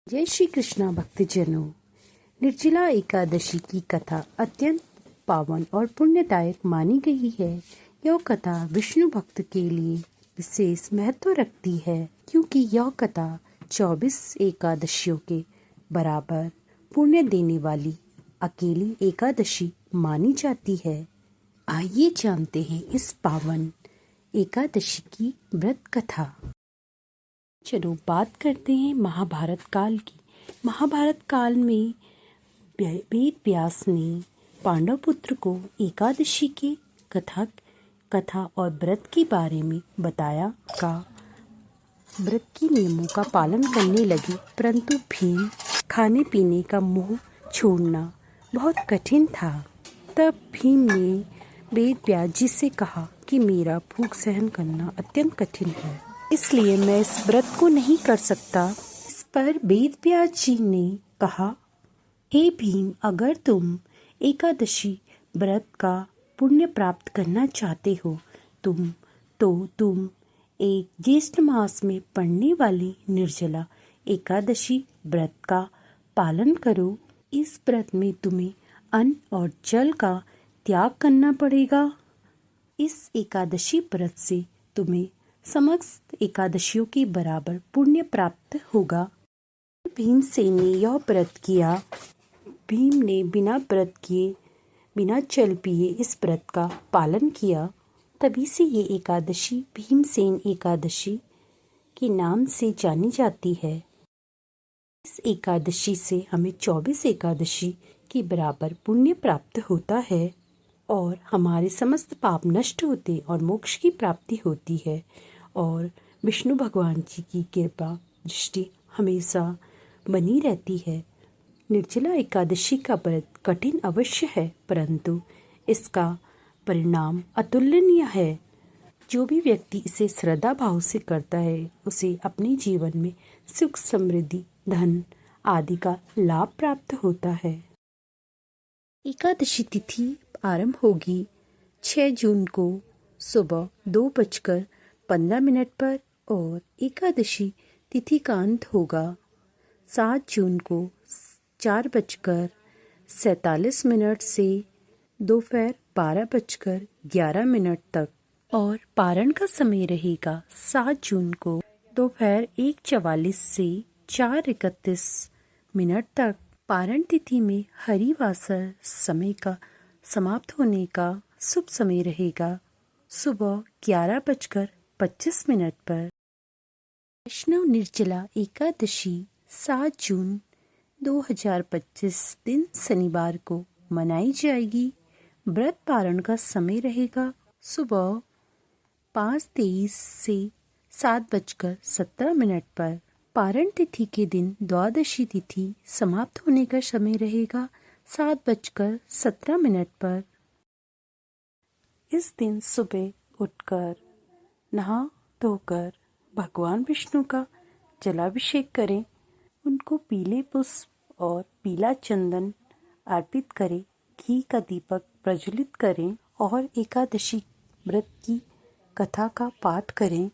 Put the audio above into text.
जय श्री कृष्णा भक्तजनों। निर्जला एकादशी की कथा अत्यंत पावन और पुण्यदायक मानी गई है। यह कथा विष्णु भक्त के लिए विशेष महत्व रखती है क्योंकि यह कथा 24 एकादशियों के बराबर पुण्य देने वाली अकेली एकादशी मानी जाती है। आइए जानते हैं इस पावन एकादशी की व्रत कथा। चलो बात करते हैं महाभारत काल की। महाभारत काल में वेद व्यास ने पांडव पुत्र को एकादशी के कथा और व्रत के बारे में बताया का व्रत के नियमों का पालन करने लगे, परंतु भीम खाने पीने का मोह छोड़ना बहुत कठिन था। तब भीम ने वेद व्यास जी से कहा कि मेरा भूख सहन करना अत्यंत कठिन है, इसलिए मैं इस व्रत को नहीं कर सकता। इस पर वेद व्यास जी ने कहा, हे भीम, अगर तुम एकादशी व्रत का पुण्य प्राप्त करना चाहते हो तुम एक ज्येष्ठ मास में पड़ने वाली निर्जला एकादशी व्रत का पालन करो। इस व्रत में तुम्हें अन्न और जल का त्याग करना पड़ेगा। इस एकादशी व्रत से तुम्हें समस्त एकादशियों के बराबर पुण्य प्राप्त होगा। भीमसेन ने यह व्रत किया। भीम ने बिना व्रत किए, बिना जल पिए इस व्रत का पालन किया। तभी से ये एकादशी भीमसेन एकादशी के नाम से जानी जाती है। इस एकादशी से हमें 24 एकादशी के बराबर पुण्य प्राप्त होता है और हमारे समस्त पाप नष्ट होते और मोक्ष की प्राप्ति होती है और विष्णु भगवान जी की कृपा दृष्टि हमेशा बनी रहती है। निर्जला एकादशी का व्रत कठिन अवश्य है, परंतु इसका परिणाम अतुलनीय है। जो भी व्यक्ति इसे श्रद्धा भाव से करता है उसे अपने जीवन में सुख, समृद्धि, धन आदि का लाभ प्राप्त होता है। एकादशी तिथि आरंभ होगी 6 जून को सुबह 2:15 पर और एकादशी तिथि का अंत होगा 7 जून को 4:47 से दोपहर 12:11 तक और पारण का समय रहेगा 7 जून को दोपहर 1:44 से 4:31 तक। पारण तिथि में हरिवासर समय का समाप्त होने का शुभ समय रहेगा सुबह 11:25 पर। वैष्णव निर्जला एकादशी 7 जून 2025 दिन शनिवार को मनाई जाएगी। व्रत पारण का समय रहेगा सुबह 5:23 से 7:17 पर। पारण तिथि के दिन द्वादशी तिथि समाप्त होने का समय रहेगा 7:17 पर। इस दिन सुबह उठकर नहा धोकर भगवान विष्णु का जलाभिषेक करें, उनको पीले पुष्प और पीला चंदन अर्पित करें, घी का दीपक प्रज्वलित करें और एकादशी व्रत की कथा का पाठ करें।